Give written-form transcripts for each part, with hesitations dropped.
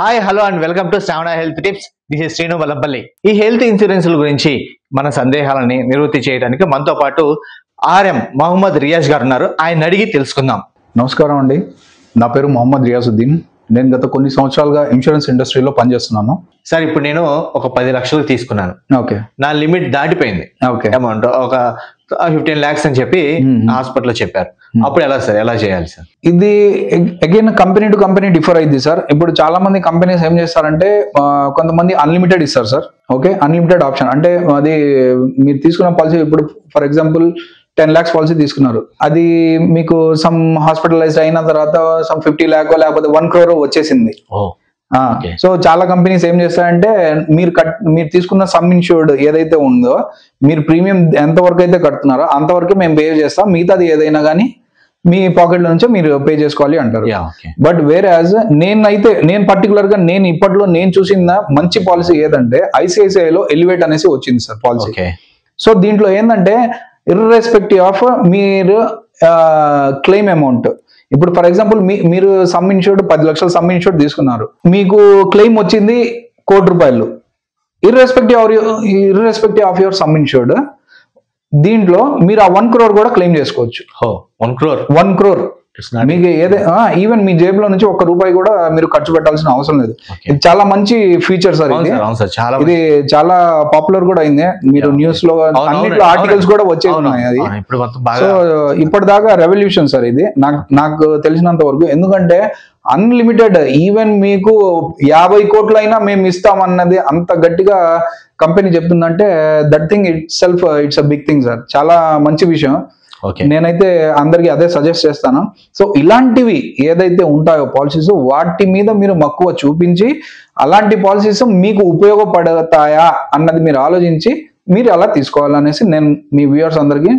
Hi hello and welcome to Shravana health tips. This is Srinu Valampalli. ఈ health ఇన్సూరెన్స్ల గురించి మన సందేహాలని నివృత్తి చేయడానికి మనతో పాటు ఆర్ఎం మహమ్మద్ రియాజ్ గారు ఉన్నారు. ఆయన అడిగి తెలుసుకుందాం. నమస్కారం అండి, నా పేరు మొహమ్మద్ రియాజుద్దీన్. నేను గత కొన్ని సంవత్సరాలుగా ఇన్సూరెన్స్ ఇండస్ట్రీలో పనిచేస్తున్నాను. సార్, ఇప్పుడు నేను ఒక 10 లక్షలు తీసుకున్నాను. ఓకే, నా లిమిట్ దాటిపోయింది. ఓకే, అమౌంట్ ఒక 15 lakhs అని చెప్పి హాస్పిటల్లో చెప్పారు. అప్పుడు ఎలా సార్, ఎలా చేయాలి సార్? ఇది again company to company differ అయింది సార్. ఇప్పుడు చాలా మంది కంపెనీస్ ఏం చేస్తారంటే కొంతమంది అన్లిమిటెడ్ ఇస్తారు సార్. ఓకే, అన్లిమిటెడ్ ఆప్షన్ అంటే అది మీరు తీసుకున్న పాలసీ, ఇప్పుడు ఫర్ ఎగ్జాంపుల్ 10 lakhs పాలసీ తీసుకున్నారు, అది మీకు సమ్ హాస్పిటలైజ్డ్ అయిన తర్వాత సమ్ 50 lakh లేకపోతే 1 crore వచ్చేసింది. సో చాలా కంపెనీస్ ఏం చేస్తాయంటే మీరు తీసుకున్న సమ్ ఇన్సూర్డ్ ఏదైతే ఉందో మీరు ప్రీమియం ఎంత వరకు అయితే కడుతున్నారో అంతవరకు మేము పే చేస్తాం, మిగతాది ఏదైనా కానీ మీ పాకెట్ లో నుంచే మీరు పే చేసుకోవాలి అంటారు. బట్ వేరే నేను పర్టికులర్ గా ఇప్పట్లో నేను చూసిన మంచి పాలసీ ఏదంటే ICICI లో ఎలివేట్ అనేసి వచ్చింది సార్ పాలసీ. సో దీంట్లో ఏంటంటే ఇర్రెస్పెక్టివ్ ఆఫ్ మీరు క్లెయిమ్ అమౌంట్, ఇప్పుడు ఫర్ ఎగ్జాంపుల్ మీరు సమ్ ఇన్సూర్డ్ 10 లక్షలు సమ్ ఇన్సూర్డ్ తీసుకున్నారు, మీకు క్లెయిమ్ వచ్చింది 1 కోటి రూపాయలు. Irrespective of your some insured, దీంట్లో మీరు ఆ 1 crore కూడా క్లెయిమ్ చేసుకోవచ్చు. 1 crore మీకు ఈవెన్ మీ జేబులో నుంచి 1 రూపాయి కూడా మీరు ఖర్చు పెట్టాల్సిన అవసరం లేదు. ఇది చాలా మంచి ఫీచర్ సార్. ఇది చాలా పాపులర్ కూడా అయింది. మీరు న్యూస్ లో అన్నిట్లో ఆర్టికల్స్ కూడా వచ్చే ఉన్నాయి. అది సో ఇప్పటిదాకా రెవల్యూషన్ సార్ ఇది నాకు తెలిసినంత వరకు. ఎందుకంటే అన్లిమిటెడ్, ఈవెన్ మీకు 50 కోట్లైనా మేము ఇస్తామన్నది అంత గట్టిగా కంపెనీ చెప్తుందంటే that thing itself it's a big thing sir. చాలా మంచి విషయం. నేనైతే అందరికి అదే సజెస్ట్ చేస్తాను. సో ఇలాంటివి ఏదైతే ఉంటాయో పాలసీస్, వాటి మీద మీరు మక్కువ చూపించి అలాంటి పాలసీస్ మీకు ఉపయోగపడతాయా అన్నది మీరు ఆలోచించి మీరు అలా తీసుకోవాలనేసి నేను మీ వ్యూవర్స్ అందరికి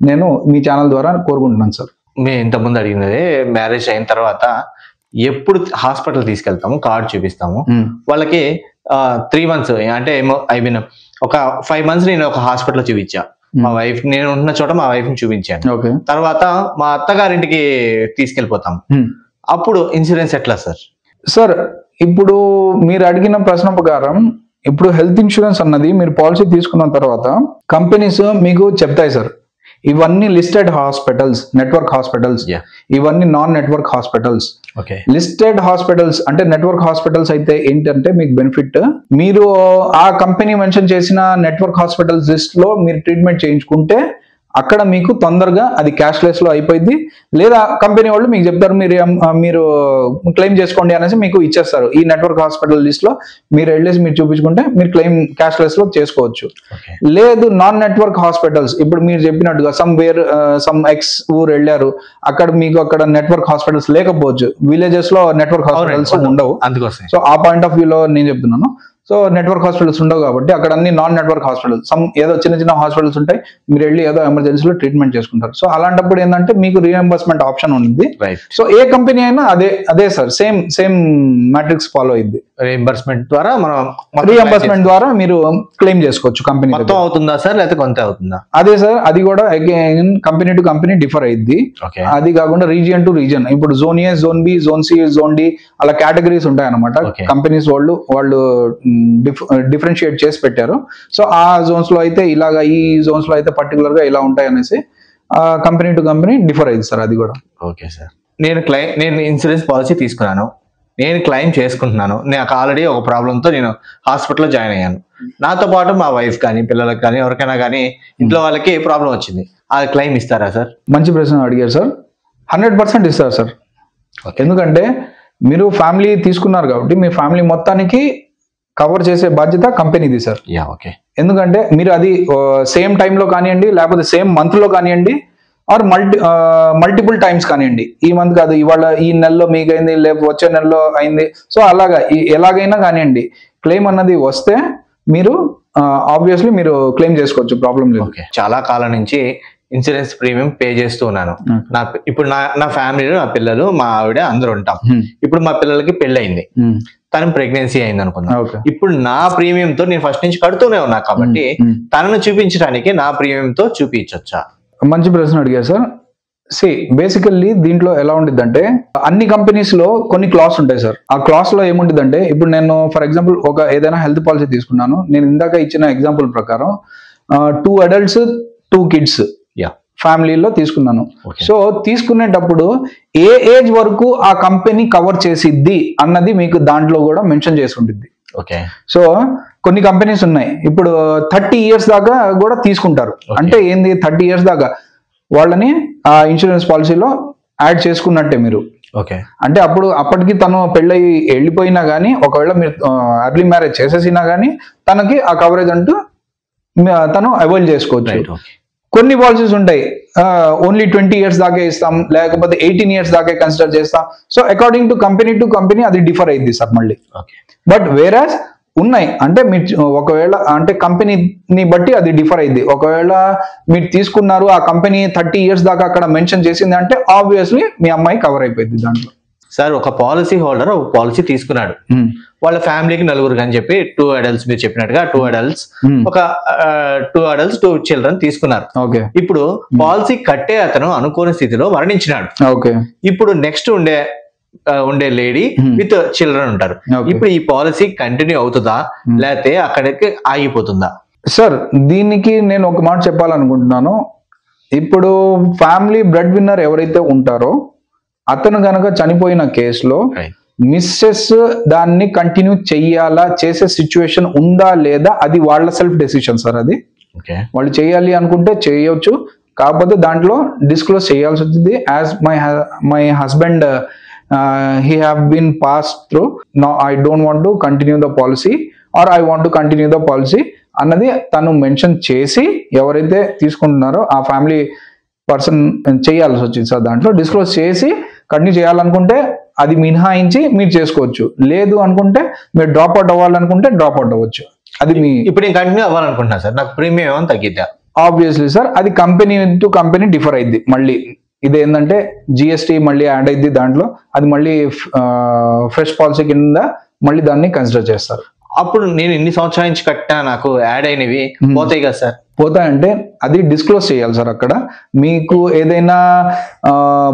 నేను మీ ఛానల్ ద్వారా కోరుకుంటున్నాను సార్. మేము ఇంతకుముందు అడిగినది, మ్యారేజ్ అయిన తర్వాత ఎప్పుడు హాస్పిటల్ తీసుకెళ్తాము, కార్డు చూపిస్తాము, వాళ్ళకి 3 months అంటే ఏమో ఒక 5 months నేను ఒక హాస్పిటల్ చూపించా. మా వైఫ్, నేను ఉంటున్న చోట మా వైఫ్ ని చూపించాను. తర్వాత మా అత్తగారింటికి తీసుకెళ్లిపోతాం. అప్పుడు ఇన్సూరెన్స్ ఎట్లా సార్? సార్, ఇప్పుడు మీరు అడిగిన ప్రశ్న ప్రకారం ఇప్పుడు హెల్త్ ఇన్సూరెన్స్ అన్నది మీరు పాలసీ తీసుకున్న తర్వాత కంపెనీస్ మీకు చెప్తాయి సార్, ఇవన్నీ లిస్టెడ్ హాస్పిటల్స్, నెట్వర్క్ హాస్పిటల్స్, ఇవన్నీ non network hospitals. Listed hospitals అంటే నెట్వర్క్ హాస్పిటల్స్ అయితే ఏంటంటే మీకు బెనిఫిట్, మీరు ఆ కంపెనీ మెన్షన్ చేసిన నెట్వర్క్ హాస్పిటల్స్ లిస్ట్ లో మీరు ట్రీట్మెంట్ చేయించుకుంటే అక్కడ మీకు తొందరగా అది క్యాష్లెస్ లో అయిపోయింది. లేదా కంపెనీ వాళ్ళు మీకు చెప్తారు మీరు క్లెయిమ్ చేసుకోండి అనేసి మీకు ఇచ్చేస్తారు. ఈ నెట్వర్క్ హాస్పిటల్ లిస్ట్ లో మీరు వెళ్ళేసి మీరు చూపించుకుంటే మీరు క్లెయిమ్ క్యాష్లెస్ లో చేసుకోవచ్చు. లేదు నాన్ నెట్వర్క్ హాస్పిటల్స్, ఇప్పుడు మీరు చెప్పినట్టుగా సమ్ ఎక్స్ ఊరు వెళ్ళారు, అక్కడ నెట్వర్క్ హాస్పిటల్స్ లేకపోవచ్చు, విలేజెస్ లో నెట్వర్క్ హాస్పిటల్స్ ఉండవు. సో ఆ పాయింట్ ఆఫ్ వ్యూలో నేను చెప్తున్నాను. సో నెట్వర్క్ హాస్పిటల్స్ ఉండవు కాబట్టి అక్కడ అన్ని నాన్ నెట్వర్క్ హాస్పిటల్స్, ఏదో చిన్న హాస్పిటల్స్ ఉంటాయి, మీరు వెళ్ళి ఏదో ఎమర్జెన్సీలో ట్రీట్మెంట్ చేసుకుంటారు. సో అలాంటప్పుడు ఏంటంటే మీకు రీఎంబర్స్మెంట్ ఆప్షన్ ఉంది. సో ఏ కంపెనీ అయినా అదే సార్, సేమ్ మ్యాట్రిక్స్ ఫాలో అయింది. రీఎంబర్స్మెంట్ ద్వారా మీరు క్లెయిమ్ చేసుకోవచ్చు. కంపెనీ అవుతుందా సార్, లేకపోతే కొంత అవుతుందా? అదే సార్, అది కూడా again company to company differ అయింది. అది కాకుండా రీజియన్ టు రీజియన్, ఇప్పుడు zone A, zone B, zone C, zone D అలా కేటగిరీస్ ఉంటాయి అన్నమాట. కంపెనీస్ వాళ్ళు డిఫరెన్షియేట్ చేసి పెట్టారు. సో ఆ జోన్స్ లో అయితే ఇలాగా, ఈ జోన్స్ లో అయితే పర్టికులర్ గా ఇలా ఉంటాయి అనేసి కంపెనీ టు కంపెనీ డిఫర్ అయింది సార్. అది కూడా ఓకే సార్. నేను ఇన్సూరెన్స్ పాలసీ తీసుకున్నాను, నేను క్లెయిమ్ చేసుకుంటున్నాను. నాకు ఆల్రెడీ ఒక ప్రాబ్లంతో నేను హాస్పిటల్లో జాయిన్ అయ్యాను. నాతో పాటు మా వైఫ్ కానీ పిల్లలకు కానీ ఎవరికైనా కానీ ఇంట్లో వాళ్ళకి ప్రాబ్లం వచ్చింది, అది క్లెయిమ్ ఇస్తారా సార్? మంచి ప్రశ్న అడిగారు సార్. 100% ఇస్తారు సార్. ఎందుకంటే మీరు ఫ్యామిలీ తీసుకున్నారు కాబట్టి మీ ఫ్యామిలీ మొత్తానికి కవర్ చేసే బాధ్యత కంపెనీది సార్. ఎందుకంటే మీరు అది సేమ్ టైంలో కానివ్వండి, లేకపోతే సేమ్ మంత్ లో కానివ్వండి, ఆర్ మల్టిపుల్ టైమ్స్ కానివ్వండి. ఈ మంత్ కాదు, ఇవాళ ఈ నెలలో మీకు అయింది, లేకపోతే వచ్చే నెలలో అయింది. సో అలాగా ఎలాగైనా కానివ్వండి, క్లెయిమ్ అన్నది వస్తే మీరు ఆబ్వియస్లీ మీరు క్లెయిమ్ చేసుకోవచ్చు, ప్రాబ్లం లేదు. చాలా కాలం నుంచి ఇన్సూరెన్స్ ప్రీమియం పే చేస్తూ ఉన్నాను. ఇప్పుడు నా ఫ్యామిలీలో నా పిల్లలు, మా ఆవిడ అందరూ ఉంటాం. ఇప్పుడు మా పిల్లలకి పెళ్లి అయింది, తను ప్రెగ్నెన్సీ అయింది అనుకున్నా. ఇప్పుడు నా ప్రీమియంతో నేను ఫస్ట్ నుంచి కడుతూనే ఉన్నా కాబట్టి తనను చూపించడానికి నా ప్రీమియంతో చూపించొచ్చా? మంచి ప్రశ్న అడిగారు సార్. బేసికల్లీ దీంట్లో ఎలా ఉండిద్దంటే అన్ని కంపెనీస్ లో కొన్ని క్లాస్ ఉంటాయి సార్. ఆ క్లాస్ లో ఏముంటుందంటే ఇప్పుడు నేను ఫర్ ఎగ్జాంపుల్ ఒక ఏదైనా హెల్త్ పాలసీ తీసుకున్నాను. నేను ఇందాక ఇచ్చిన ఎగ్జాంపుల్ ప్రకారం 2 adults 2 kids ఫ్యామిలీలో తీసుకున్నాను. సో తీసుకునేటప్పుడు ఏ ఏజ్ వరకు ఆ కంపెనీ కవర్ చేసిద్ది అన్నది మీకు దాంట్లో కూడా మెన్షన్ చేసి ఉంటుంది. సో కొన్ని కంపెనీస్ ఉన్నాయి ఇప్పుడు 30 years దాకా కూడా తీసుకుంటారు. అంటే ఏంది 30 years దాకా వాళ్ళని ఆ ఇన్సూరెన్స్ పాలసీలో యాడ్ చేసుకున్నట్టే మీరు. అంటే అప్పటికి తను పెళ్ళయి వెళ్ళిపోయినా గానీ ఒకవేళ మీరు ఎర్లీ మ్యారేజ్ చేసేసినా గానీ తనకి ఆ కవరేజ్ అంటూ తను అవైల్ చేసుకోవచ్చు. కొన్ని పాలసీస్ ఉంటాయి ఓన్లీ 20 years దాకే ఇస్తాం, లేకపోతే 18 years దాకే కన్సిడర్ చేస్తాం. సో అకార్డింగ్ టు కంపెనీ అది డిఫర్ అయింది సార్ మళ్ళీ. బట్ వేరాస్ ఉన్నాయి అంటే మీరు ఒకవేళ అంటే కంపెనీని బట్టి అది డిఫర్ అయింది. ఒకవేళ మీరు తీసుకున్నారు ఆ కంపెనీ 30 years దాకా అక్కడ మెన్షన్ చేసింది అంటే ఆబ్వియస్లీ మీ అమ్మాయి కవర్ అయిపోయింది దాంట్లో. సార్ ఒక పాలసీ హోల్డర్ ఒక పాలసీ తీసుకున్నాడు, వాళ్ళ ఫ్యామిలీకి 4 అని చెప్పి 2 adults మీరు చెప్పినట్టుగా 2 adults ఒక 2 adults 2 children తీసుకున్నారు. ఇప్పుడు పాలసీ కట్టే అతను అనుకోని స్థితిలో మరణించినాడు. ఇప్పుడు నెక్స్ట్ ఉండే లేడీ విత్ చిల్డ్రన్ ఉంటారు. ఇప్పుడు ఈ పాలసీ కంటిన్యూ అవుతుందా లేకపోతే అక్కడికి ఆగిపోతుందా? సార్ దీనికి నేను ఒక మాట చెప్పాలనుకుంటున్నాను. ఇప్పుడు ఫ్యామిలీ బ్రెడ్ విన్నర్ ఎవరైతే ఉంటారో అతను గనక చనిపోయిన కేసులో మిస్సెస్ దాన్ని కంటిన్యూ చెయ్యాలా, చేసే సిచ్యువేషన్ ఉందా లేదా అది వాళ్ళ సెల్ఫ్ డెసిషన్ సార్. అది వాళ్ళు చేయాలి అనుకుంటే చేయొచ్చు, కాకపోతే దాంట్లో డిస్క్లోజ్ చేయాల్సి వచ్చింది. As my husband he have been passed through, now I don't want to continue the policy or I want to continue the policy అన్నది తను మెన్షన్ చేసి ఎవరైతే తీసుకుంటున్నారో ఆ ఫ్యామిలీ పర్సన్ చేయాల్సి వచ్చింది సార్. దాంట్లో డిస్క్లోజ్ చేసి కంటిన్యూ చేయాలనుకుంటే అది మినహాయించి మీరు చేసుకోవచ్చు, లేదు అనుకుంటే మీరు డ్రాప్ అవుట్ అవ్వాలనుకుంటే డ్రాప్ అవుట్ అవ్వచ్చు. అది మీ ఇప్పుడు నేను కంటిన్యూ అవ్వాలనుకుంటున్నా సార్, నాకు ప్రీమియం ఏమైనా తగ్గిద్దా? ఆబ్వియస్లీ సార్ అది కంపెనీ టు కంపెనీ డిఫర్ అయింది. మళ్ళీ ఇదేంటంటే జిఎస్టీ మళ్ళీ యాడ్ అయింది దాంట్లో, అది మళ్ళీ ఫ్రెష్ పాలసీ కింద మళ్ళీ దాన్ని కన్సిడర్ చేస్తారు. అప్పుడు నేను ఇన్ని సంవత్సరాల నుంచి కట్టినా నాకు యాడ్ అయినవి పోతాయి కదా సార్? పోతాయంటే అది డిస్క్లోజ్ చేయాలి సార్. అక్కడ మీకు ఏదైనా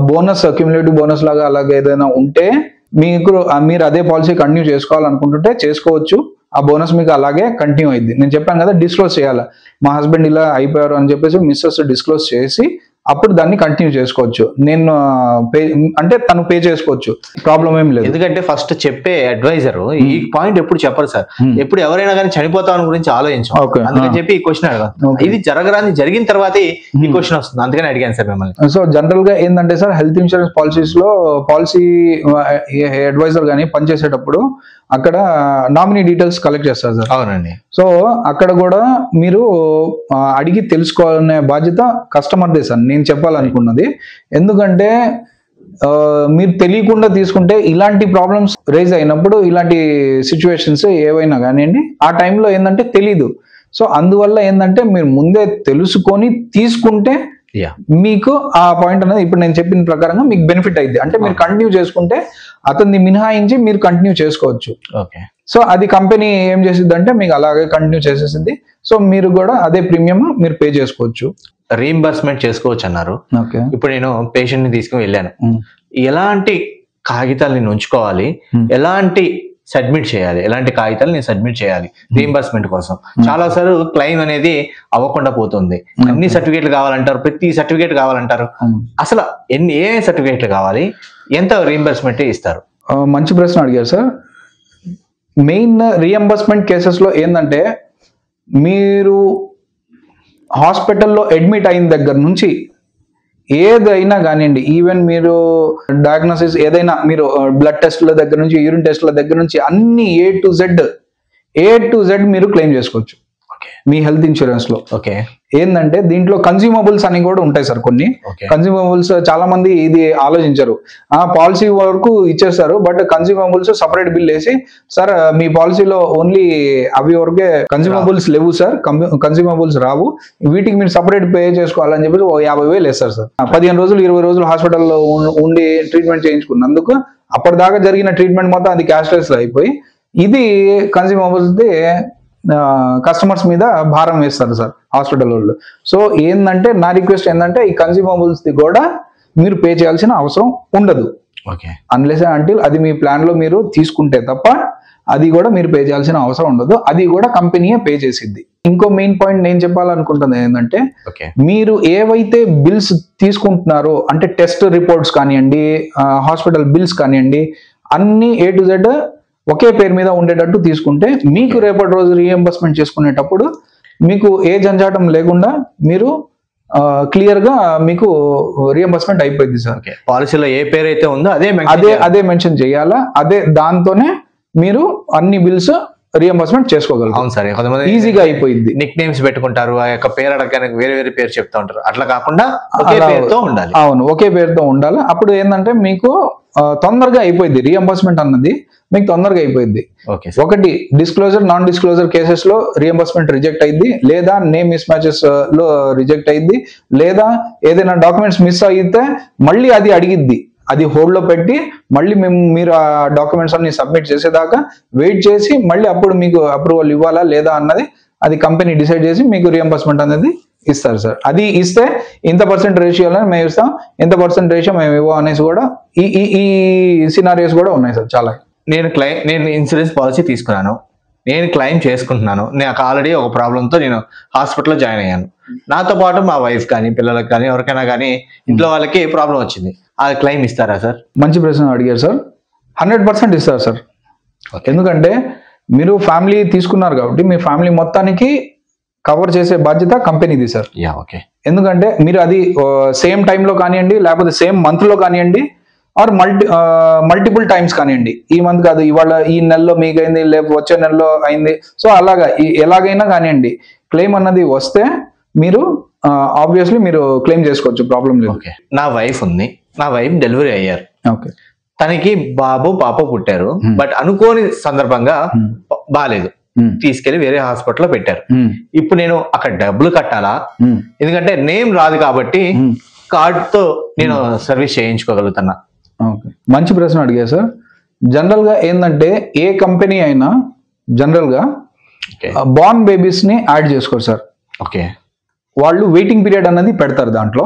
బోనస్ క్యూములేటివ్ బోనస్ లాగా అలాగే ఏదైనా ఉంటే మీరు అదే పాలసీ కంటిన్యూ చేసుకోవాలనుకుంటుంటే చేసుకోవచ్చు. ఆ బోనస్ మీకు అలాగే కంటిన్యూ అయింది. నేను చెప్పాను కదా డిస్క్లోజ్ చేయాలి. మా హస్బెండ్ ఇలా అయిపోయారు అని చెప్పేసి మిస్సెస్ డిస్క్లోజ్ చేసి అప్పుడు దాన్ని కంటిన్యూ చేసుకోవచ్చు. నేను అంటే తను పే చేసుకోవచ్చు, ప్రాబ్లం ఏం లేదు. ఎందుకంటే ఫస్ట్ చెప్పే అడ్వైజర్ ఈ పాయింట్ ఎప్పుడు చెప్పరు సార్. ఎప్పుడు ఎవరైనా కానీ చనిపోతామని గురించి ఆలోచించాం, అందుకని చెప్పి ఈ క్వశ్చన్ అడగాను. ఇది జరిగిన తర్వాతే ఈ క్వశ్చన్ వస్తుంది, అందుకని అడిగాను సార్ మిమ్మల్ని. సో జనరల్ గా ఏంటంటే సార్ హెల్త్ ఇన్సూరెన్స్ పాలసీస్ లో పాలసీ అడ్వైజర్ గానీ పనిచేసేటప్పుడు అక్కడ నామినీ డీటెయిల్స్ కలెక్ట్ చేస్తారు సార్. అవునండి. సో అక్కడ కూడా మీరు అడిగి తెలుసుకోవాలనే బాధ్యత కస్టమర్దే సార్ నేను చెప్పాలనుకున్నది. ఎందుకంటే మీరు తెలియకుండా తీసుకుంటే ఇలాంటి ప్రాబ్లమ్స్ రైజ్ అయినప్పుడు ఇలాంటి సిచ్యువేషన్స్ ఏవైనా కానివ్వండి ఆ టైంలో ఏంటంటే తెలీదు. సో అందువల్ల ఏంటంటే మీరు ముందే తెలుసుకొని తీసుకుంటే మీకు ఆ పాయింట్ అనేది ఇప్పుడు నేను చెప్పిన ప్రకారంగా మీకు బెనిఫిట్ అయింది. అంటే మీరు కంటిన్యూ చేసుకుంటే అతన్ని మినహాయించి మీరు కంటిన్యూ చేసుకోవచ్చు. సో అది కంపెనీ ఏం చేసిద్ది అంటే మీకు అలాగే కంటిన్యూ చేసేసింది. సో మీరు కూడా అదే ప్రీమియం మీరు పే చేసుకోవచ్చు, రీయింబర్స్మెంట్ చేసుకోవచ్చు అన్నారు. ఇప్పుడు నేను పేషెంట్ ని తీసుకుని వెళ్ళాను, ఎలాంటి కాగితాలు నేను ఉంచుకోవాలి, ఎలాంటి సబ్మిట్ చేయాలి, ఎలాంటి కాగితాలు నేను సబ్మిట్ చేయాలి రీయింబర్స్మెంట్ కోసం? చాలా సార్లు క్లెయిమ్ అనేది అవ్వకుండా పోతుంది. అన్ని సర్టిఫికేట్లు కావాలంటారు, ప్రతి సర్టిఫికేట్ కావాలంటారు. అసలు ఏ సర్టిఫికేట్లు కావాలి, ఎంత రీయింబర్స్మెంట్ ఇస్తారు? మంచి ప్రశ్న అడిగారు సార్. మెయిన్ రీయింబర్స్మెంట్ కేసెస్ లో ఏంటంటే మీరు హాస్పిటల్లో అడ్మిట్ అయిన దగ్గర నుంచి ఏదైనా కానివ్వండి, ఈవెన్ మీరు డయాగ్నోసిస్ ఏదైనా మీరు బ్లడ్ టెస్ట్ల దగ్గర నుంచి యూరిన్ టెస్ట్ల దగ్గర నుంచి అన్ని ఏ టు జెడ్ మీరు క్లెయిమ్ చేసుకోవచ్చు మీ హెల్త్ ఇన్సూరెన్స్ లో. ఏంటంటే దీంట్లో కన్స్యూమబుల్స్ అని కూడా ఉంటాయి సార్. కొన్ని కన్స్యూమబుల్స్ చాలా మంది ఇది ఆలోచించరు, ఆ పాలసీ వరకు ఇచ్చేస్తారు బట్ కన్స్యూమబుల్స్ సపరేట్ బిల్ వేసి సార్ మీ పాలసీలో ఓన్లీ అవి వరకే కన్స్యూమబుల్స్ లేవు సార్, కన్స్యూమబుల్స్ రావు, వీటికి మీరు సపరేట్ పే చేసుకోవాలని చెప్పి 50,000 వేస్తారు సార్. 15 రోజులు 20 రోజులు హాస్పిటల్లో ఉండి ట్రీట్మెంట్ చేయించుకున్నందుకు అప్పటిదాకా జరిగిన ట్రీట్మెంట్ మొత్తం అది క్యాష్లెస్ లో అయిపోయి ఇది కన్స్యూమబుల్స్ కస్టమర్స్ మీద భారం వేస్తారు సార్ హాస్పిటల్ వాళ్ళు. సో ఏంటంటే నా రిక్వెస్ట్ ఏంటంటే ఈ కన్స్యూమబుల్స్ ది కూడా మీరు పే చేయాల్సిన అవసరం ఉండదు. ఓకే. అన్లెస్ అంటిల్ అది మీ ప్లాన్ లో మీరు తీసుకుంటే తప్ప అది కూడా మీరు పే చేయాల్సిన అవసరం ఉండదు. అది కూడా కంపెనీయే పే చేసిద్ది. ఇంకో మెయిన్ పాయింట్ నేను చెప్పాలనుకుంటుంది ఏంటంటే, మీరు ఏవైతే బిల్స్ తీసుకుంటున్నారో అంటే టెస్ట్ రిపోర్ట్స్ కానివ్వండి, హాస్పిటల్ బిల్స్ కానివ్వండి, అన్ని A to Z ఒకే పేరు మీద ఉండేటట్టు తీసుకుంటే మీకు రేపటి రోజు రీఎంబర్స్మెంట్ చేసుకునేటప్పుడు మీకు ఏ జంజాటం లేకుండా మీరు క్లియర్ గా మీకు రీఎంబర్స్మెంట్ అయిపోయింది సార్. పాలసీలో ఏ పేరు అయితే ఉందో అదే మెన్షన్ చేయాలా, అదే దాంతోనే మీరు అన్ని బిల్స్ రీఎంబర్స్మెంట్ చేసుకోగలరు. అవును సార్. కొంతమంది ఈజీగా అయిపోయింది. నిక్ నేమ్స్ పెట్టుకుంటారు, ఆ యొక్క పేరు అడగడానికి వేరే వేరే పేరు చెప్తా ఉంటారు. అట్లా కాకుండా ఒకే పేరుతో ఉండాలి. అవును, ఒకే పేరుతో ఉండాలి. అప్పుడు ఏంటంటే మీకు తొందరగా అయిపోయింది రీఎంబర్స్మెంట్ అన్నది, మీకు తొందరగా అయిపోయింది. ఒకటి డిస్క్లోజర్ నాన్ డిస్క్లోజర్ కేసెస్ లో రీఎంబర్స్మెంట్ రిజెక్ట్ అయింది, లేదా నేమ్ మిస్ మ్యాచెస్ లో రిజెక్ట్ అయింది, లేదా ఏదైనా డాక్యుమెంట్స్ మిస్ అయితే మళ్ళీ అది అడిగిద్ది. అది హోల్డ్ లో పెట్టి మళ్ళీ మీరు ఆ డాక్యుమెంట్స్ అన్ని సబ్మిట్ చేసేదాకా వెయిట్ చేసి మళ్ళీ అప్పుడు మీకు అప్రూవల్ ఇవ్వాలా లేదా అన్నది అది కంపెనీ డిసైడ్ చేసి మీకు రీఎంబర్స్మెంట్ అనేది ఇస్తారు సార్. అది ఇస్తే ఇంత పర్సెంట్ రేషియోలో మేము ఇస్తాం, ఇంత పర్సెంట్ రేషియో మేము ఇవ్వం అనేసి కూడా ఈ సినారియోస్ కూడా ఉన్నాయి సార్ చాలా. నేను ఇన్సూరెన్స్ పాలసీ తీసుకున్నాను, నేను క్లెయిమ్ చేసుకుంటున్నాను. నాకు ఆల్రెడీ ఒక ప్రాబ్లంతో నేను హాస్పిటల్లో జాయిన్ అయ్యాను. నాతో పాటు మా వైఫ్ కానీ పిల్లలకు కానీ ఎవరికైనా కానీ ఇంట్లో వాళ్ళకి ప్రాబ్లం వచ్చింది, అది క్లెయిమ్ ఇస్తారా సార్? మంచి ప్రశ్న అడిగారు సార్. 100% ఇస్తారు సార్. ఎందుకంటే మీరు ఫ్యామిలీ తీసుకున్నారు కాబట్టి మీ ఫ్యామిలీ మొత్తానికి కవర్ చేసే బాధ్యత కంపెనీది సార్. ఎందుకంటే మీరు అది సేమ్ టైంలో కానివ్వండి, లేకపోతే సేమ్ మంత్ లో కానివ్వండి, ఆర్ మల్టిపుల్ టైమ్స్ కానివ్వండి. ఈ మంత్ కాదు, ఇవాళ ఈ నెలలో మీకు అయింది, లేకపోతే వచ్చే నెలలో అయింది, సో అలాగా ఎలాగైనా కానివ్వండి క్లెయిమ్ అన్నది వస్తే మీరు ఆబ్వియస్లీ మీరు క్లెయిమ్ చేసుకోవచ్చు, ప్రాబ్లం లేదు. నా వైఫ్ ఉంది, నా వైఫ్ డెలివరీ అయ్యారు, తనకి బాబు పాప పుట్టారు, బట్ అనుకోని సందర్భంగా బాలేదు, తీసుకెళ్లి వేరే హాస్పిటల్లో పెట్టారు. ఇప్పుడు నేను అక్కడ డబ్బులు కట్టాలా? ఎందుకంటే నేమ్ రాదు కాబట్టి కార్డుతో నేను సర్వీస్ చేయించుకోగలుగుతున్నా. మంచి ప్రశ్న అడిగా సార్. జనరల్ గా ఏంటంటే ఏ కంపెనీ అయినా జనరల్ గా బార్న్ బేబీస్ ని యాడ్ చేసుకోరు సార్. వాళ్ళు వెయిటింగ్ పీరియడ్ అన్నది పెడతారు. దాంట్లో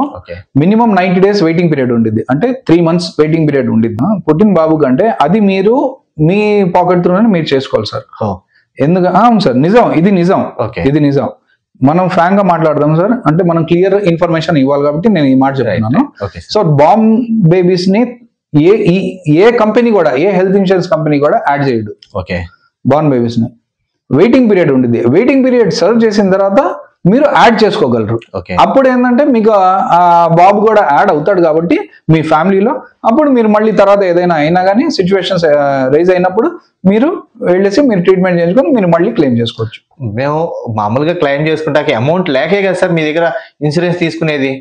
మినిమం 90 days వెయిటింగ్ పీరియడ్ ఉండిద్ది, అంటే 3 months వెయిటింగ్ పీరియడ్ ఉండిద్ది. పుట్టిన బాబు కంటే అది మీరు మీ పాకెట్ త్రూనే మీరు చేసుకోవాలి సార్. అవును సార్, నిజం, ఇది నిజం, ఇది నిజం. మనం ఫ్రాంక్ గా మాట్లాడదాం సార్, అంటే మనం క్లియర్ ఇన్ఫర్మేషన్ ఇవ్వాలి కాబట్టి నేను ఈ మాట చెప్తున్నాను. సో బార్న్ బేబీస్ ని ఏ కంపెనీ కూడా, ఏ హెల్త్ ఇన్సూరెన్స్ కంపెనీ కూడా యాడ్ చేయడు. బార్న్ బేబీస్ ని వెయిటింగ్ పీరియడ్ ఉండిద్ది. వెయిటింగ్ పీరియడ్ సర్వ్ చేసిన తర్వాత మీరు యాడ్ చేసుకోగలరు. అప్పుడు ఏంటంటే మీకు ఆ బాబు కూడా యాడ్ అవుతాడు కాబట్టి మీ ఫ్యామిలీలో, అప్పుడు మీరు మళ్ళీ తర్వాత ఏదైనా అయినా కానీ సిచ్యువేషన్స్ రైజ్ అయినప్పుడు మీరు వెళ్ళేసి మీరు ట్రీట్మెంట్ చేసుకొని మీరు మళ్ళీ క్లెయిమ్ చేసుకోవచ్చు. మేము మామూలుగా క్లెయిమ్ చేసుకుంటాకి అమౌంట్ లేకే కదా సార్ మీ దగ్గర ఇన్సూరెన్స్ తీసుకునేది.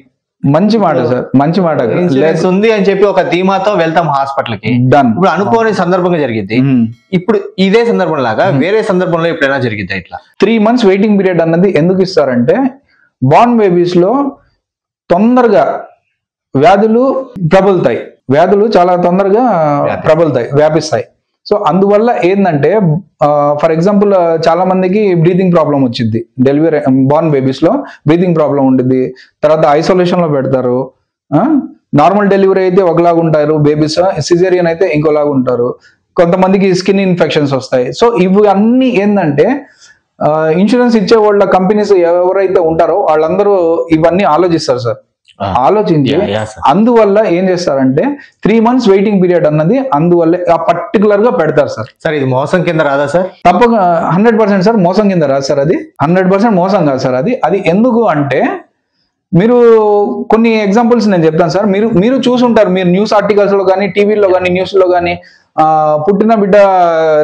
మంచి మాట సార్, మంచి మాట. ఇన్సూరెన్స్ ఉంది అని చెప్పి ఒక ధీమాతో వెళ్తాం హాస్పిటల్ కి. ఇప్పుడు అనుకోని సందర్భంగా జరిగింది, ఇప్పుడు ఇదే సందర్భం లాగా వేరే సందర్భంలో ఎప్పుడైనా జరిగింది ఇట్లా 3 months వెయిటింగ్ పీరియడ్ అన్నది ఎందుకు ఇస్తారంటే బార్న్ బేబీస్ లో తొందరగా వ్యాధులు ప్రబలుతాయి, వ్యాధులు చాలా తొందరగా ప్రబలుతాయి, వ్యాపిస్తాయి. సో అందువల్ల ఏంటంటే ఫర్ ఎగ్జాంపుల్ చాలా మందికి బ్రీతింగ్ ప్రాబ్లం వచ్చింది, డెలివరీ బార్న్ బేబీస్ లో బ్రీతింగ్ ప్రాబ్లం ఉంటుంది, తర్వాత ఐసోలేషన్ లో పెడతారు. నార్మల్ డెలివరీ అయితే ఒకలాగా ఉంటారు బేబీస్, సిజేరియన్ అయితే ఇంకోలాగా ఉంటారు, కొంతమందికి స్కిన్ ఇన్ఫెక్షన్స్ వస్తాయి. సో ఇవి అన్ని ఏంటంటే ఇన్సూరెన్స్ ఇచ్చే వాళ్ళ కంపెనీస్ ఎవరైతే ఉంటారో వాళ్ళందరూ ఇవన్నీ ఆలోచిస్తారు సార్. ఆలోచించి అందువల్ల ఏం చేస్తారంటే 3 months వెయిటింగ్ పీరియడ్ అన్నది అందువల్ల పర్టికులర్ గా పెడతారు సార్. సార్ ఇది మోసం కింద రాదా సార్? తప్పక 100% సార్, మోసం కింద రాదు సార్. అది 100% మోసం కాదు సార్. అది ఎందుకు అంటే మీరు కొన్ని ఎగ్జాంపుల్స్ నేను చెప్తాను సార్. మీరు చూసుంటారు, మీరు న్యూస్ ఆర్టికల్స్ లో కానీ టీవీలో కానీ న్యూస్ లో కానీ పుట్టిన బిడ్డ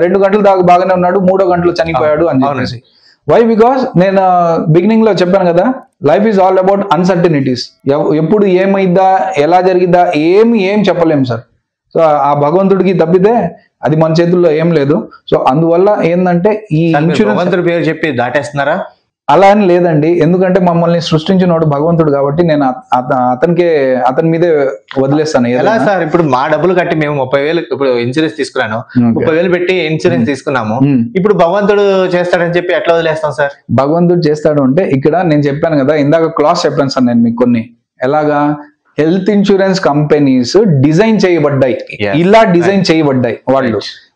2 గంటల దాకా బాగానే ఉన్నాడు, 3వ గంటలో చనిపోయాడు అని చెప్పేసి. వై? బికాస్ నేను బిగినింగ్ లో చెప్పాను కదా, life is all about uncertainties. ఎప్పుడు ఏమైద్దా, ఎలా జరిగిద్దా ఏం చెప్పలేము సార్. సో ఆ భగవంతుడికి తప్పితే అది మన చేతుల్లో ఏం లేదు. సో అందువల్ల ఏంటంటే ఈ ఇన్సూరెన్స్ పేరు చెప్పి దాటేస్తున్నారా? అలా అని లేదండి, ఎందుకంటే మమ్మల్ని సృష్టించినోడు భగవంతుడు కాబట్టి నేను అతని మీదే వదిలేస్తాను. ఎలా సార్? ఇప్పుడు మా డబ్బులు కట్టి మేము 30,000 ఇప్పుడు ఇన్సూరెన్స్ తీసుకున్నాను, 30,000 పెట్టి ఇన్సూరెన్స్ తీసుకున్నాము, ఇప్పుడు భగవంతుడు చేస్తాడని చెప్పి ఎట్లా వదిలేస్తాం సార్? భగవంతుడు చేస్తాడు అంటే ఇక్కడ నేను చెప్పాను కదా, ఇందాక క్లాస్ చెప్పాను సార్ నేను మీకు కొన్ని. ఎలాగా హెల్త్ ఇన్సూరెన్స్ కంపెనీస్ డిజైన్ చేయబడ్డాయి, ఇలా డిజైన్ చేయబడ్డాయి.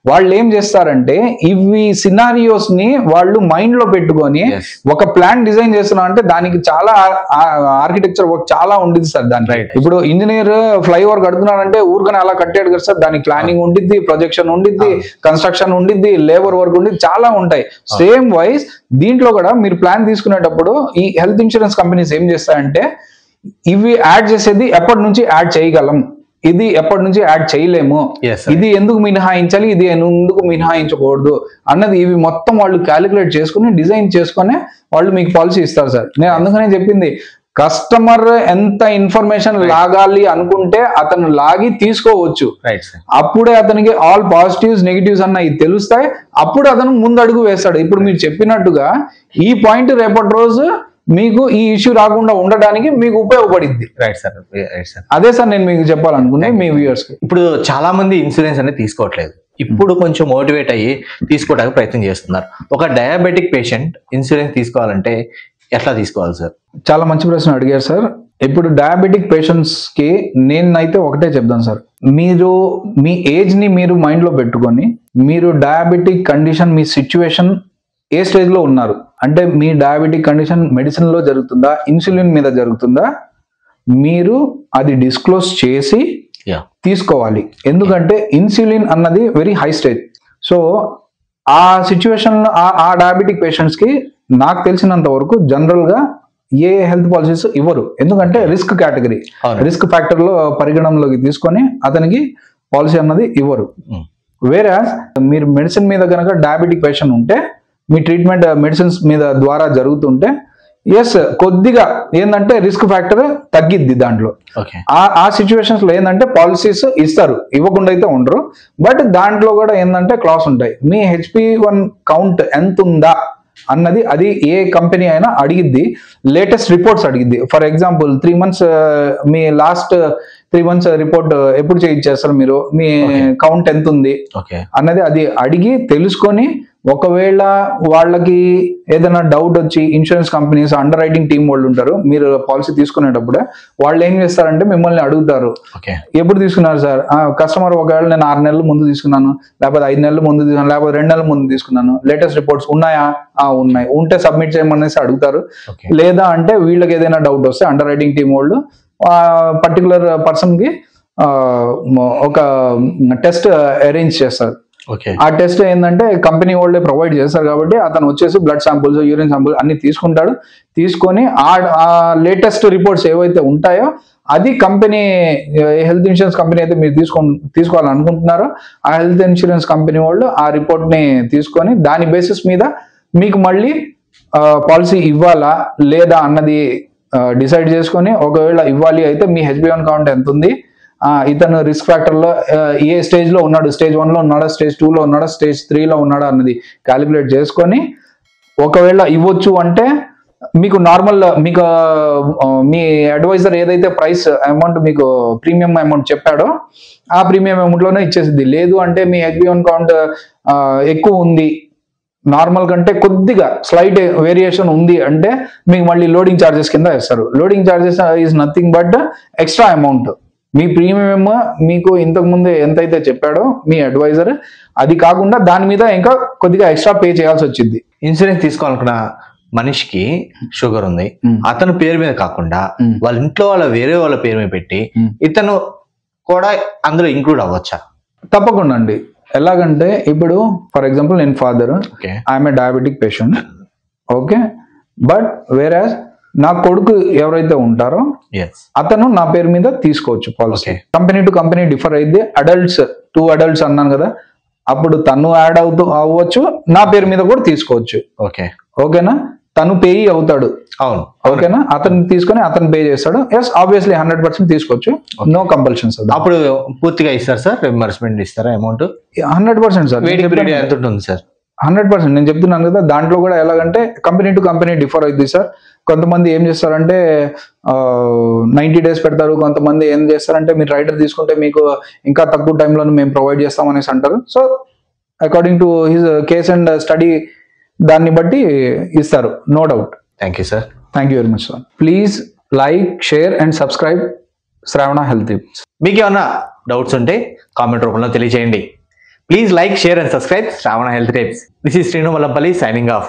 వాళ్ళు ఏం చేస్తారంటే ఇవి సినారియోస్ ని వాళ్ళు మైండ్ లో పెట్టుకొని ఒక ప్లాన్ డిజైన్ చేస్తున్నారు అంటే దానికి చాలా ఆర్కిటెక్చర్ వర్క్ చాలా ఉండిద్ది సార్. దానికి ఇప్పుడు ఇంజనీర్ ఫ్లైఓవర్ కడుతున్నారంటే ఊరికనే అలా కట్టాడు కదా సార్, దానికి ప్లానింగ్ ఉండిద్ది, ప్రొజెక్షన్ ఉండిద్ది, కన్స్ట్రక్షన్ ఉండిద్ది, లేబర్ వర్క్ ఉండిద్ది, చాలా ఉంటాయి. సేమ్ వైజ్ దీంట్లో కూడా మీరు ప్లాన్ తీసుకునేటప్పుడు ఈ హెల్త్ ఇన్సూరెన్స్ కంపెనీస్ ఏం చేస్తాయంటే ఇవి యాడ్ చేసేది ఎప్పటి నుంచి యాడ్ చేయగలం, ఇది ఎప్పటి నుంచి యాడ్ చేయలేము, ఇది ఎందుకు మినహాయించాలి, ఇది ఎందుకు మినహాయించకూడదు అన్నది ఇవి మొత్తం వాళ్ళు క్యాలిక్యులేట్ చేసుకుని డిజైన్ చేసుకుని వాళ్ళు మీకు పాలసీ ఇస్తారు సార్. నేను అందుకనే చెప్పింది కస్టమర్ ఎంత ఇన్ఫర్మేషన్ లాగాలి అనుకుంటే అతను లాగి తీసుకోవచ్చు, అప్పుడే అతనికి ఆల్ పాజిటివ్స్ నెగిటివ్స్ అన్నవి తెలుస్తాయి, అప్పుడు అతను ముందు అడుగు వేస్తాడు. ఇప్పుడు మీరు చెప్పినట్టుగా ఈ పాయింట్ రేపటి రోజు మీకు ఈ ఇష్యూ రాకుండా ఉండడానికి మీకు ఉపయోగపడింది. Right sir. అదే సార్ నేను మీకు చెప్పాలనుకునే మీ వ్యూవర్స్ కి. ఇప్పుడు చాలా మంది ఇన్సూరెన్స్ అనేది తీసుకోవట్లేదు, ఇప్పుడు కొంచెం మోటివేట్ అయ్యి తీసుకోవడానికి ప్రయత్నం చేస్తున్నారు. ఒక డయాబెటిక్ పేషెంట్ ఇన్సూరెన్స్ తీసుకోవాలంటే ఎట్లా తీసుకోవాలి సార్? చాలా మంచి ప్రశ్న అడిగారు సార్. ఇప్పుడు డయాబెటిక్ పేషెంట్స్ కి నేనైతే ఒకటే చెప్తాను సార్, మీరు మీ ఏజ్ ని మీరు మైండ్ లో పెట్టుకొని మీరు డయాబెటిక్ కండిషన్ మీ సిచ్యువేషన్ ఏ స్టేజ్ లో ఉన్నారు అంటే మీ డయాబెటిక్ కండిషన్ మెడిసిన్ లో జరుగుతుందా, ఇన్సులిన్ మీద జరుగుతుందా, మీరు అది డిస్క్లోజ్ చేసి తీసుకోవాలి. ఎందుకంటే ఇన్సులిన్ అన్నది వెరీ హై స్టేజ్. సో ఆ సిచ్యువేషన్ ఆ డయాబెటిక్ పేషెంట్స్ కి నాకు తెలిసినంత వరకు జనరల్ గా ఏ హెల్త్ పాలసీస్ ఇవ్వరు, ఎందుకంటే రిస్క్ కేటగిరీ, రిస్క్ ఫ్యాక్టర్ లో పరిగణనలోకి తీసుకొని అతనికి పాలసీ అన్నది ఇవ్వరు. వేరే మీరు మెడిసిన్ మీద కనుక డయాబెటిక్ పేషెంట్ ఉంటే మీ ట్రీట్మెంట్ మెడిసిన్స్ మీద ద్వారా జరుగుతుంటే ఎస్ కొద్దిగా ఏంటంటే రిస్క్ ఫ్యాక్టర్ తగ్గిద్ది దాంట్లో. ఆ సిచ్యువేషన్స్ లో ఏంటంటే పాలసీస్ ఇస్తారు, ఇవ్వకుండా అయితే ఉండరు. బట్ దాంట్లో కూడా ఏంటంటే క్లాస్ ఉంటాయి. మీ HP1 కౌంట్ ఎంత ఉందా అన్నది అది ఏ కంపెనీ అయినా అడిగిద్ది, లేటెస్ట్ రిపోర్ట్స్ అడిగిద్ది. ఫర్ ఎగ్జాంపుల్ 3 months మీ లాస్ట్ 3 months రిపోర్ట్ ఎప్పుడు చేయించేస్తారు మీరు, మీ కౌంట్ ఎంత ఉంది అన్నది అది అడిగి తెలుసుకొని ఒకవేళ వాళ్ళకి ఏదైనా డౌట్ వచ్చి insurance companies under writing team వాళ్ళు ఉంటారు, మీరు పాలసీ తీసుకునేటప్పుడే వాళ్ళు ఏం చేస్తారంటే మిమ్మల్ని అడుగుతారు ఎప్పుడు తీసుకున్నారు సార్, కస్టమర్ ఒకవేళ నేను 6 నెలల ముందు తీసుకున్నాను, లేకపోతే 5 నెలల ముందు తీసుకున్నాను, లేకపోతే 2 నెలల ముందు తీసుకున్నాను, లేటెస్ట్ రిపోర్ట్స్ ఉన్నాయా, ఉన్నాయి, ఉంటే సబ్మిట్ చేయమనేసి అడుగుతారు. లేదా అంటే వీళ్ళకి ఏదైనా డౌట్ వస్తే అండర్ రైటింగ్ టీం వాళ్ళు పర్టికులర్ పర్సన్ కి ఒక టెస్ట్ అరేంజ్ చేస్తారు. ఆ టెస్ట్ ఏంటంటే కంపెనీ వాళ్ళే ప్రొవైడ్ చేస్తారు కాబట్టి అతను వచ్చేసి బ్లడ్ శాంపుల్స్, యూరిన్ శాంపుల్స్ అన్ని తీసుకుంటాడు. తీసుకొని ఆ లేటెస్ట్ రిపోర్ట్స్ ఏవైతే ఉంటాయో అది కంపెనీ హెల్త్ ఇన్సూరెన్స్ కంపెనీ అయితే మీరు తీసుకోవాలనుకుంటున్నారో ఆ హెల్త్ ఇన్సూరెన్స్ కంపెనీ వాళ్ళు ఆ రిపోర్ట్ ని తీసుకొని దాని బేసిస్ మీద మీకు మళ్ళీ పాలసీ ఇవ్వాలా లేదా అన్నది డిసైడ్ చేసుకొని, ఒకవేళ ఇవ్వాలి అయితే మీ HP1 కౌంట్ ఎంత ఉంది, ఇతను రిస్క్ ఫ్యాక్టర్ లో ఏ స్టేజ్ లో ఉన్నాడు, స్టేజ్ 1 లో ఉన్నాడా, స్టేజ్ 2 లో ఉన్నాడా, స్టేజ్ 3 లో ఉన్నాడా అన్నది క్యాలిక్యులేట్ చేసుకొని ఒకవేళ ఇవ్వచ్చు అంటే మీకు నార్మల్ మీకు మీ అడ్వైజర్ ఏదైతే ప్రైస్ అమౌంట్ మీకు ప్రీమియం అమౌంట్ చెప్పాడో ఆ ప్రీమియం అమౌంట్ లోనే ఇచ్చేసింది. లేదు అంటే మీ HP1 కౌంట్ ఎక్కువ ఉంది, నార్మల్ కంటే కొద్దిగా స్లైట్ వేరియేషన్ ఉంది అంటే మీకు మళ్ళీ లోడింగ్ ఛార్జెస్ కింద వేస్తారు. Loading charges is nothing but extra amount. Me premium మీకు ఇంతకు ముందు ఎంతైతే చెప్పాడో మీ అడ్వైజర్ అది కాకుండా దాని మీద ఇంకా కొద్దిగా ఎక్స్ట్రా పే చేయాల్సి వచ్చింది. ఇన్సూరెన్స్ తీసుకోవాలనుకున్న మనిషికి షుగర్ ఉంది, అతను పేరు మీద కాకుండా వాళ్ళ ఇంట్లో వేరే వాళ్ళ పేరు మీద పెట్టి ఇతను కూడా అందులో ఇంక్లూడ్ అవ్వచ్చా? తప్పకుండా అండి. ఎలాగంటే ఇప్పుడు ఫర్ ఎగ్జాంపుల్ నేను father, I'm a diabetic patient, okay, but whereas నా కొడుకు ఎవరైతే ఉంటారో అతను నా పేరు మీద తీసుకోవచ్చు policy. Company to company differ అయితే అడల్ట్స్ 2 adults అన్నాను కదా, అప్పుడు తను యాడ్ అవ్వచ్చు, నా పేరు మీద కూడా తీసుకోవచ్చు. ఓకేనా, తను పేయి అవుతాడు, అవును, ఓకేనా, అతను తీసుకొని అతను పే చేస్తాడు. ఎస్ ఆబ్వియస్లీ 100% తీసుకోవచ్చు, నో కంపల్షన్స్. అప్పుడు పూర్తిగా ఇస్తారు సార్, రియంబర్స్మెంట్ ఇస్తారా అమౌంట్? 100% సార్. ఎంత ఉంటుంది సార్? 100% నేను చెప్తున్నాను కదా. దాంట్లో కూడా ఎలాగంటే కంపెనీ టు కంపెనీ డిఫర్ అవుతుంది సార్. కొంతమంది ఏం చేస్తారంటే 90 days పెడతారు, కొంతమంది ఏం చేస్తారంటే మీరు రైడర్ తీసుకుంటే మీకు ఇంకా తక్కువ టైంలో మేము ప్రొవైడ్ చేస్తాం అనేసి అంటారు. So according to his case and study దాన్ని బట్టి ఇస్తారు, no doubt. Thank you sir. Thank you very much sir. Please like, share and subscribe Shravana health tips. మీకు ఏమన్నా డౌట్స్ ఉంటే కామెంట్ రూపంలో తెలియజేయండి. Please like, share and subscribe Shravana health tips. This is Srinu Mallapalli signing of.